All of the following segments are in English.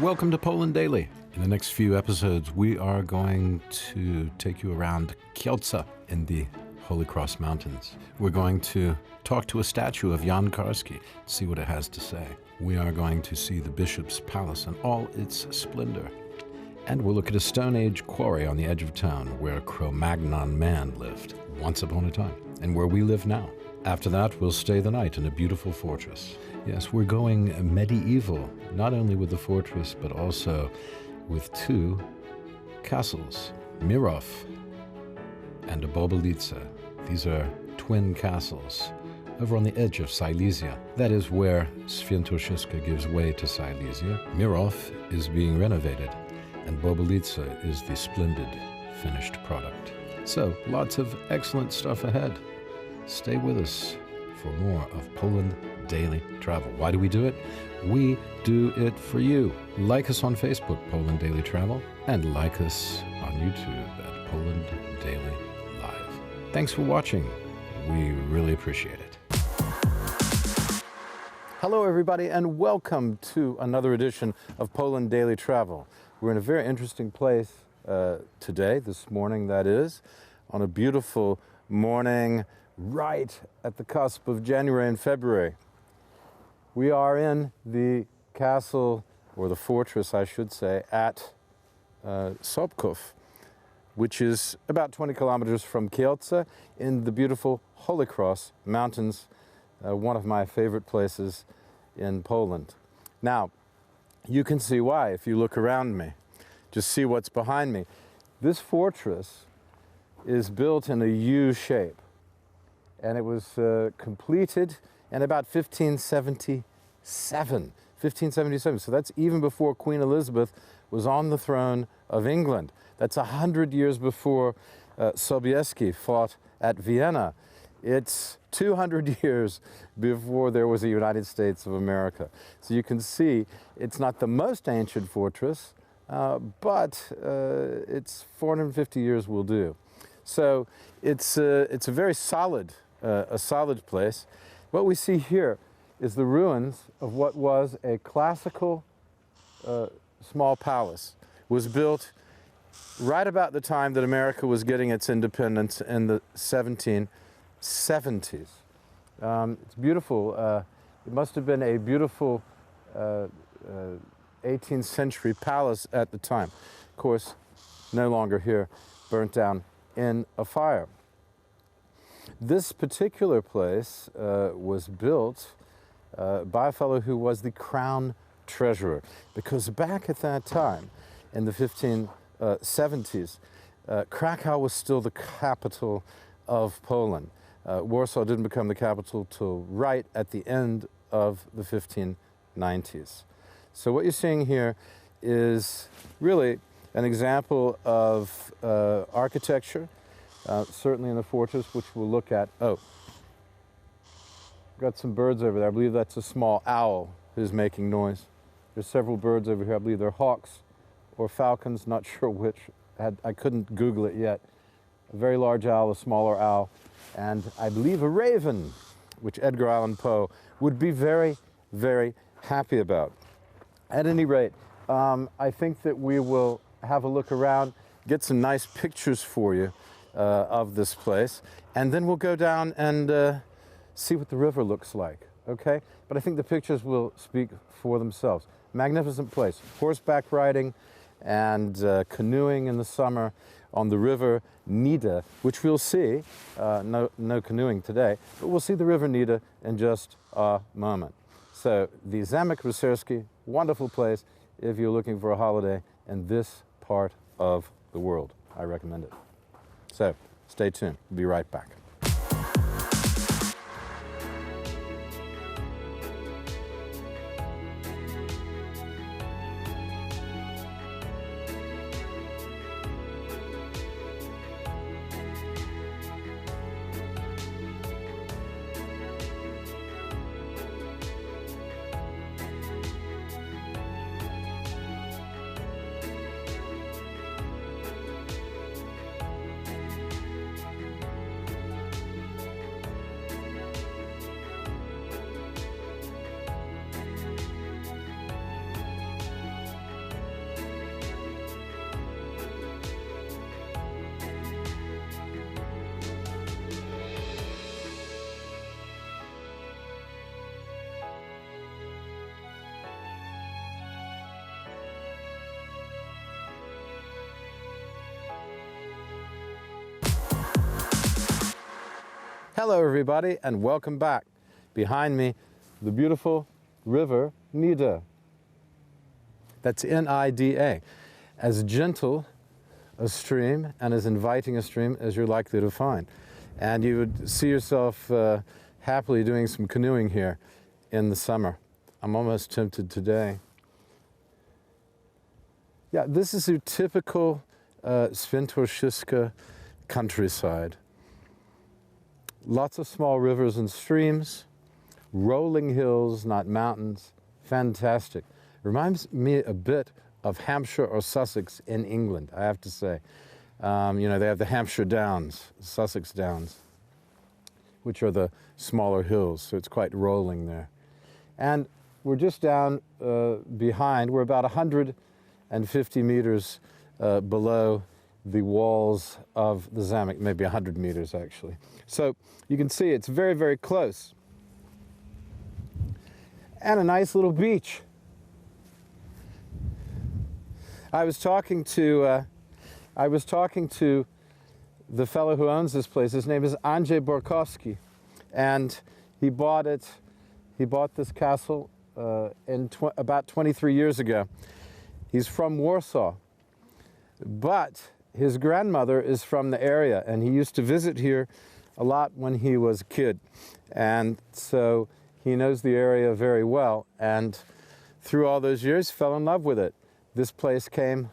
Welcome to Poland Daily. In the next few episodes, we are going to take you around Kielce in the Holy Cross Mountains. We're going to talk to a statue of Jan Karski, see what it has to say. We are going to see the bishop's palace in all its splendor. And we'll look at a Stone Age quarry on the edge of town where Cro-Magnon man lived once upon a time, and where we live now. After that, we'll stay the night in a beautiful fortress. Yes, we're going medieval, not only with the fortress, but also with two castles, Mirov and Bobolice. These are twin castles over on the edge of Silesia. That is where Świętokrzyska gives way to Silesia. Mirov is being renovated, and Bobolice is the splendid finished product. So, lots of excellent stuff ahead. Stay with us for more of Poland Daily Travel. Why do we do it? We do it for you. Like us on Facebook, Poland Daily Travel, and like us on YouTube at Poland Daily Live. Thanks for watching. We really appreciate it. Hello, everybody, and welcome to another edition of Poland Daily Travel. We're in a very interesting place today, this morning that is, on a beautiful morning right at the cusp of January and February. We are in the castle, or the fortress, I should say, at Sobkow, which is about 20 kilometers from Kielce in the beautiful Holy Cross Mountains, one of my favorite places in Poland. Now, you can see why if you look around me. Just see what's behind me. This fortress is built in a U shape, and it was completed in about 1577. So that's even before Queen Elizabeth was on the throne of England. That's 100 years before Sobieski fought at Vienna. It's 200 years before there was a United States of America. So you can see it's not the most ancient fortress, but it's 450 years will do. So it's a very solid, place. What we see here is the ruins of what was a classical small palace. It was built right about the time that America was getting its independence in the 1770s. It's beautiful. It must have been a beautiful 18th century palace at the time. Of course, no longer here, burnt down in a fire. This particular place was built by a fellow who was the crown treasurer, because back at that time, in the 1570s, Krakow was still the capital of Poland. Warsaw didn't become the capital till right at the end of the 1590s. So what you're seeing here is really an example of architecture, certainly in the fortress, which we'll look at. Oh, got some birds over there. I believe that's a small owl who's making noise. There's several birds over here. I believe they're hawks or falcons, not sure which. I couldn't Google it yet. A very large owl, a smaller owl, and I believe a raven, which Edgar Allan Poe would be very, very happy about. At any rate, I think that we will have a look around, get some nice pictures for you of this place, and then we'll go down and see what the river looks like, okay? But I think the pictures will speak for themselves. Magnificent place. Horseback riding and canoeing in the summer on the river Nida, which we'll see. No canoeing today, but we'll see the river Nida in just a moment. So the Zamek Rycerski, wonderful place if you're looking for a holiday in this part of the world. I recommend it. So stay tuned. We'll be right back. Hello everybody and welcome back. Behind me, the beautiful river Nida. That's N-I-D-A. As gentle a stream and as inviting a stream as you're likely to find. And you would see yourself happily doing some canoeing here in the summer. I'm almost tempted today. Yeah, this is your typical Świętokrzyska countryside. Lots of small rivers and streams, rolling hills, not mountains. Fantastic. Reminds me a bit of Hampshire or Sussex in England, I have to say. You know, they have the Hampshire Downs, Sussex Downs, which are the smaller hills, so it's quite rolling there. And we're just down behind, we're about 150 meters below the walls of the Zamek, maybe 100 meters actually. So you can see it's very, very close. And a nice little beach. I was talking to the fellow who owns this place. His name is Andrzej Borkowski, and he bought this castle about 23 years ago. He's from Warsaw, but his grandmother is from the area, and he used to visit here a lot when he was a kid, and so he knows the area very well, and through all those years fell in love with it. This place came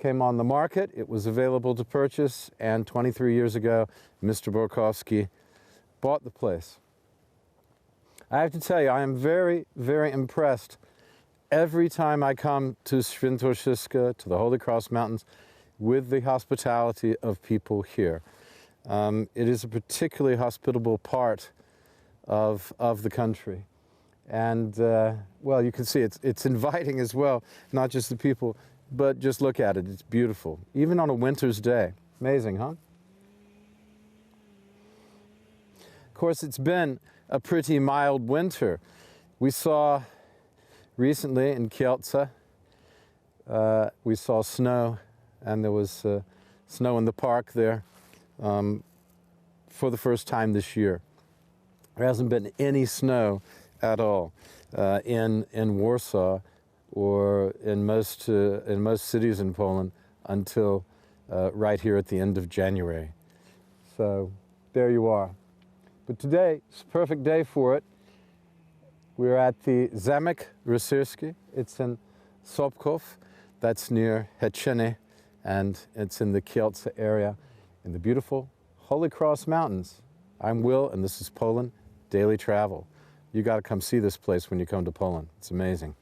on the market, it was available to purchase, and 23 years ago Mr. Borkowski bought the place. I have to tell you, I am very, very impressed every time I come to Świętokrzyska, to the Holy Cross Mountains, with the hospitality of people here. It is a particularly hospitable part of the country. And, well, you can see it's inviting as well, not just the people, but just look at it, it's beautiful. Even on a winter's day. Amazing, huh? Of course, it's been a pretty mild winter. We saw recently in Kielce, we saw snow, and there was snow in the park there for the first time this year. There hasn't been any snow at all in Warsaw or in most cities in Poland until right here at the end of January. So there you are. But today is a perfect day for it. We're at the Zamek Rycerski. It's in Sobkow. That's near Heciny, and it's in the Kielce area in the beautiful Holy Cross Mountains. I'm Will, and this is Poland Daily Travel. You got to come see this place when you come to Poland. It's amazing.